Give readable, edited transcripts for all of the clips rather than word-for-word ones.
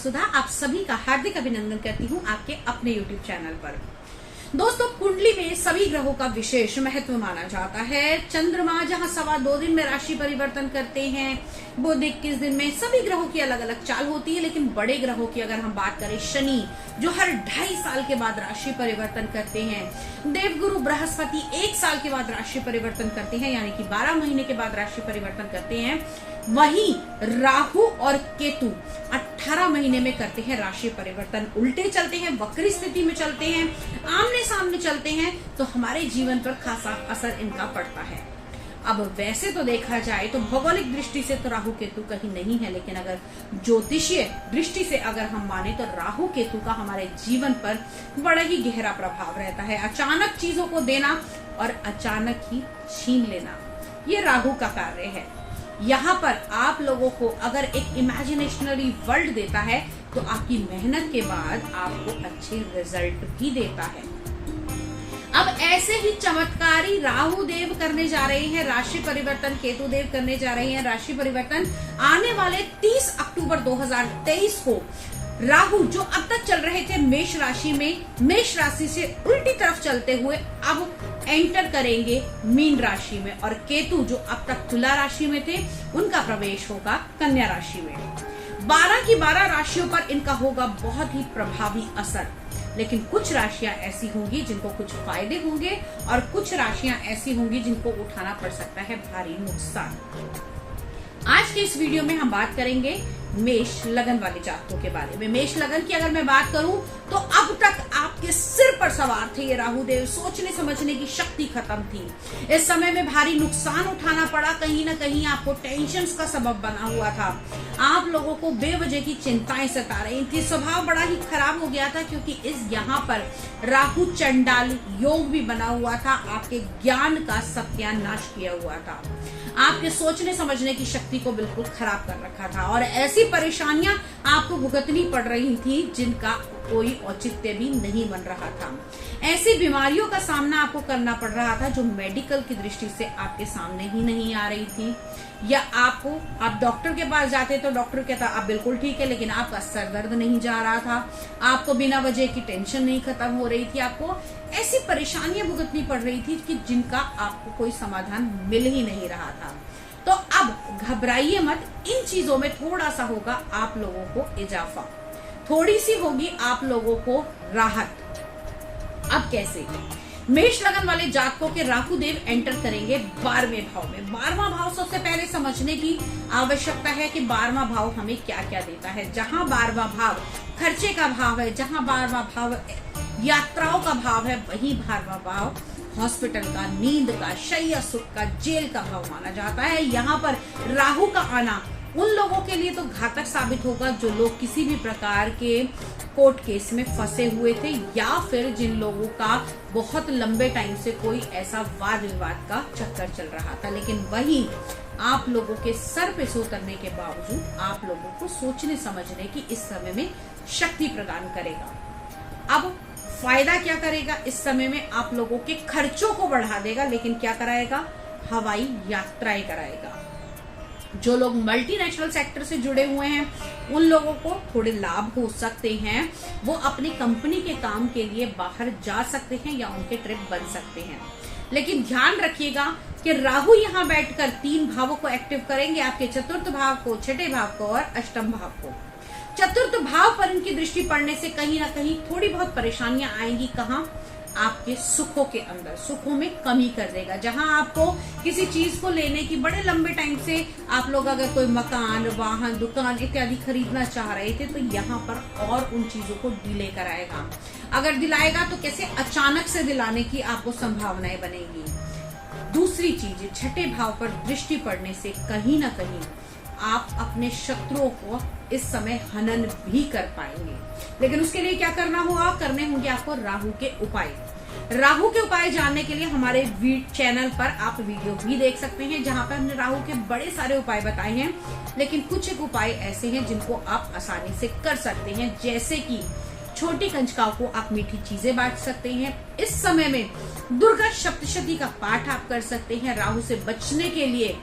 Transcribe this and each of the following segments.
वसुधा आप सभी का हार्दिक अभिनंदन करती हूँ आपके अपने YouTube चैनल पर। दोस्तों, कुंडली में सभी ग्रहों का विशेष महत्व माना जाता है। चंद्रमा जहां 2.25 दिन में राशि परिवर्तन करते हैं, बुध 21 दिन में, सभी ग्रहों की अलग अलग चाल होती है। लेकिन बड़े ग्रहों की अगर हम बात करें, शनि जो हर 2.5 साल के बाद राशि परिवर्तन करते हैं, देवगुरु बृहस्पति 1 साल के बाद राशि परिवर्तन करते हैं, यानी कि 12 महीने के बाद राशि परिवर्तन करते हैं। वहीं राहु और केतु 18 महीने में करते हैं राशि परिवर्तन। उल्टे चलते हैं, वक्री स्थिति में चलते हैं, आमने सामने चलते हैं, तो हमारे जीवन पर खासा असर इनका पड़ता है। अब वैसे तो देखा जाए तो भौगोलिक दृष्टि से तो राहु केतु कहीं नहीं है, लेकिन अगर ज्योतिषीय दृष्टि से अगर हम माने तो राहु केतु का हमारे जीवन पर बड़ा ही गहरा प्रभाव रहता है। अचानक चीजों को देना और अचानक ही छीन लेना, ये राहु का कार्य है। यहाँ पर आप लोगों को अगर एक इमेजिनेशनरी वर्ल्ड देता है तो आपकी मेहनत के बाद आपको अच्छे रिजल्ट भी देता है। अब ऐसे ही चमत्कारी राहु देव करने जा रहे हैं राशि परिवर्तन, केतु देव करने जा रहे हैं राशि परिवर्तन। आने वाले 30 अक्टूबर 2023 को राहु जो अब तक चल रहे थे मेष राशि में, मेष राशि से उल्टी तरफ चलते हुए अब एंटर करेंगे मीन राशि में, और केतु जो अब तक तुला राशि में थे उनका प्रवेश होगा कन्या राशि में। 12 की 12 राशियों पर इनका होगा बहुत ही प्रभावी असर। लेकिन कुछ राशियां ऐसी होंगी जिनको कुछ फायदे होंगे और कुछ राशियां ऐसी होंगी जिनको उठाना पड़ सकता है भारी नुकसान। आज के इस वीडियो में हम बात करेंगे मेष लगन वाले जातकों के बारे में। मेष लगन की अगर मैं बात करूं तो अब तक आपके सिर पर सवार थे ये राहु देव, सोचने समझने की शक्ति खत्म थी। इस समय में भारी नुकसान उठाना पड़ा, कहीं ना कहीं आपको टेंशन्स का सबब बना हुआ था। आप लोगों को बेवजह की चिंताएं सता रही थी, स्वभाव बड़ा ही खराब हो गया था, क्योंकि इस यहाँ पर राहु चंडाल योग भी बना हुआ था, आपके ज्ञान का सत्यानाश किया हुआ था, आपके सोचने समझने की शक्ति को बिल्कुल खराब कर रखा था, और ऐसी परेशानियां आपको भुगतनी पड़ रही थी जिनका कोई औचित्य भी नहीं बन रहा था। ऐसी बीमारियों का सामना आपको करना पड़ रहा था जो मेडिकल की दृष्टि से आपके सामने ही नहीं आ रही थी, या आप डॉक्टर के पास जाते तो डॉक्टर कहता आप बिल्कुल ठीक है, लेकिन आपका सर दर्द नहीं जा रहा था, आपको बिना वजह की टेंशन नहीं खत्म हो रही थी, आपको ऐसी परेशानियां भुगतनी पड़ रही थी कि जिनका आपको कोई समाधान मिल ही नहीं रहा था। तो अब घबराइए मत, इन चीजों में थोड़ा सा होगा आप लोगों को इजाफा, थोड़ी सी होगी आप लोगों को राहत। अब कैसे? मेष लगन वाले जातकों के राहु देव एंटर करेंगे 12वें भाव में। 12वां भाव सबसे पहले समझने की आवश्यकता है कि 12वां भाव हमें क्या क्या देता है। जहां 12वां भाव खर्चे का भाव है, जहां 12वां भाव यात्राओं का भाव है, वहीं 12वां भाव हॉस्पिटल का, नींद का, शैया सुख का, जेल का भाव माना जाता है। यहाँ पर राहु का आना उन लोगों के लिए तो घातक साबित होगा जो लोग किसी भी प्रकार के कोर्ट केस में फंसे हुए थे, या फिर जिन लोगों का बहुत लंबे टाइम से कोई ऐसा वाद विवाद का चक्कर चल रहा था। लेकिन वही आप लोगों के सर पे सो करने के बावजूद आप लोगों को सोचने समझने की इस समय में शक्ति प्रदान करेगा। अब फायदा क्या करेगा? इस समय में आप लोगों के खर्चों को बढ़ा देगा, लेकिन क्या कराएगा? हवाई यात्राएं कराएगा। जो लोग मल्टीनेशनल सेक्टर से जुड़े हुए हैं उन लोगों को थोड़े लाभ हो सकते हैं, वो अपनी कंपनी के काम के लिए बाहर जा सकते हैं या उनके ट्रिप बन सकते हैं। लेकिन ध्यान रखिएगा कि राहु यहाँ बैठकर 3 भावों को एक्टिव करेंगे, आपके चतुर्थ भाव को, छठे भाव को और अष्टम भाव को। चतुर्थ भाव पर इनकी दृष्टि पड़ने से कहीं ना कहीं थोड़ी बहुत परेशानियां आएंगी। कहाँ? आपके सुखों के अंदर, सुखों में कमी कर देगा। जहां आपको किसी चीज को लेने की बड़े लंबे टाइम से आप लोग अगर कोई मकान, वाहन, दुकान इत्यादि खरीदना चाह रहे थे, तो यहाँ पर और उन चीजों को डिले कराएगा। अगर दिलाएगा तो कैसे? अचानक से दिलाने की आपको संभावनाएं बनेगी। दूसरी चीज, छठे भाव पर दृष्टि पड़ने से कहीं ना कहीं आप अपने शत्रुओं को इस समय हनन भी कर पाएंगे। लेकिन उसके लिए क्या करना होगा? करने होंगे आपको राहु के उपाय। राहु के उपाय जानने के लिए हमारे चैनल पर आप वीडियो भी देख सकते हैं, जहां पर हमने राहु के बड़े सारे उपाय बताए हैं। लेकिन कुछ एक उपाय ऐसे हैं जिनको आप आसानी से कर सकते हैं, जैसे कि छोटी कंजकाओं को आप मीठी चीजें बांट सकते हैं। इस समय में दुर्गा सप्तशती का पाठ आप कर सकते हैं। राहु से बचने के लिए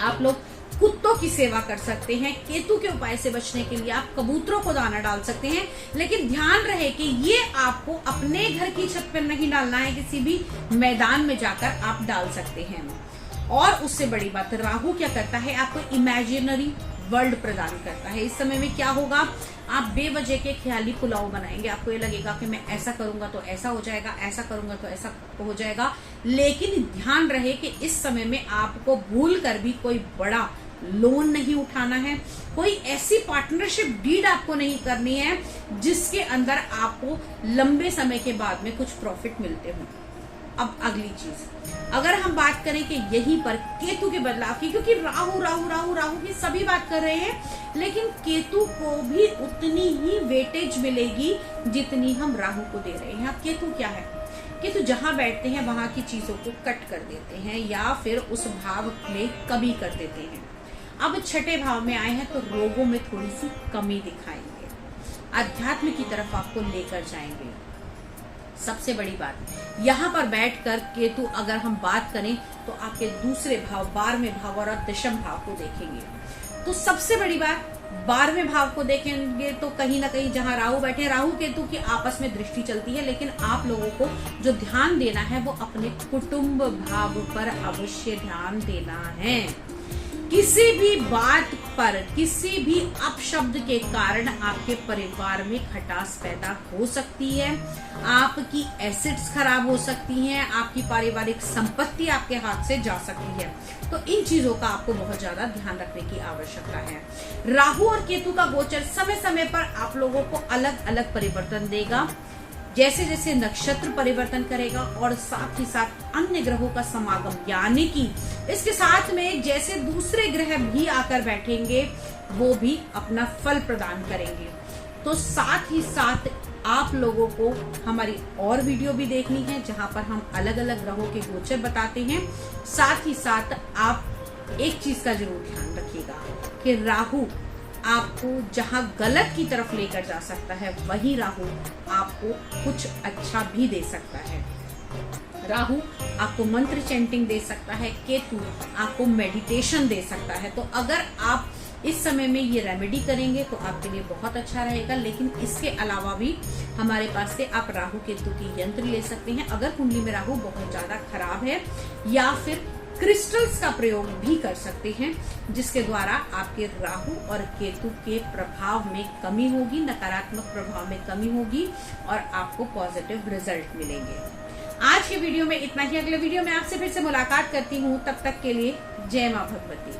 आप लोग कुत्तों की सेवा कर सकते हैं। केतु के उपाय से बचने के लिए आप कबूतरों को दाना डाल सकते हैं, लेकिन ध्यान रहे कि ये आपको अपने घर की छत पर नहीं डालना है, किसी भी मैदान में जाकर आप डाल सकते हैं। और उससे बड़ी बात, राहु क्या करता है, आपको इमेजिनरी वर्ल्ड प्रदान करता है। इस समय में क्या होगा, आप बेवजह के ख्याली पुलाव बनाएंगे। आपको ये लगेगा कि मैं ऐसा करूंगा तो ऐसा हो जाएगा, ऐसा करूंगा तो ऐसा हो जाएगा, लेकिन ध्यान रहे कि इस समय में आपको भूल कर भी कोई बड़ा लोन नहीं उठाना है, कोई ऐसी पार्टनरशिप डीड आपको नहीं करनी है जिसके अंदर आपको लंबे समय के बाद में कुछ प्रॉफिट मिलते हो। अब अगली चीज, अगर हम बात करें कि यहीं पर केतु के बदलाव की, क्योंकि राहु राहु राहु राहु की सभी बात कर रहे हैं, लेकिन केतु को भी उतनी ही वेटेज मिलेगी जितनी हम राहु को दे रहे हैं। अब केतु क्या है, केतु जहां बैठते हैं वहां की चीजों को कट कर देते हैं या फिर उस भाव में कमी कर देते हैं। अब छठे भाव में आए हैं तो रोगों में थोड़ी सी कमी दिखाएंगे, अध्यात्म की तरफ आपको लेकर जाएंगे। सबसे बड़ी बात, यहाँ पर बैठकर केतु अगर हम बात करें तो आपके दूसरे भाव 12वें भाव और दशम भाव को देखेंगे। तो सबसे बड़ी बात, 12वें भाव को देखेंगे तो कहीं ना कहीं जहां राहु बैठे, राहु केतु की आपस में दृष्टि चलती है, लेकिन आप लोगों को जो ध्यान देना है वो अपने कुटुंब भाव पर अवश्य ध्यान देना है। किसी भी बात पर, किसी भी अपशब्द के कारण आपके परिवार में खटास पैदा हो सकती है, आपकी एसेट्स खराब हो सकती हैं, आपकी पारिवारिक संपत्ति आपके हाथ से जा सकती है। तो इन चीजों का आपको बहुत ज्यादा ध्यान रखने की आवश्यकता है। राहु और केतु का गोचर समय समय पर आप लोगों को अलग अलग परिवर्तन देगा, जैसे जैसे नक्षत्र परिवर्तन करेगा और साथ ही साथ अन्य ग्रहों का समागम, यानी कि इसके साथ में जैसे दूसरे ग्रह भी आकर बैठेंगे वो भी अपना फल प्रदान करेंगे। तो साथ ही साथ आप लोगों को हमारी और वीडियो भी देखनी है जहां पर हम अलग अलग ग्रहों के गोचर बताते हैं। साथ ही साथ आप एक चीज का जरूर ध्यान रखिएगा कि राहु आपको जहां गलत की तरफ लेकर जा सकता है, वही राहु आपको कुछ अच्छा भी दे सकता है। राहु आपको मंत्र चैंटिंग दे सकता है, केतु आपको मेडिटेशन दे सकता है। तो अगर आप इस समय में ये रेमेडी करेंगे तो आपके लिए बहुत अच्छा रहेगा। लेकिन इसके अलावा भी हमारे पास से आप राहु केतु की यंत्र ले सकते हैं अगर कुंडली में राहु बहुत ज्यादा खराब है, या फिर क्रिस्टल्स का प्रयोग भी कर सकते हैं, जिसके द्वारा आपके राहु और केतु के प्रभाव में कमी होगी, नकारात्मक प्रभाव में कमी होगी और आपको पॉजिटिव रिजल्ट मिलेंगे। आज के वीडियो में इतना ही। अगले वीडियो में आपसे फिर से मुलाकात करती हूँ, तब तक के लिए जय मां भगवती।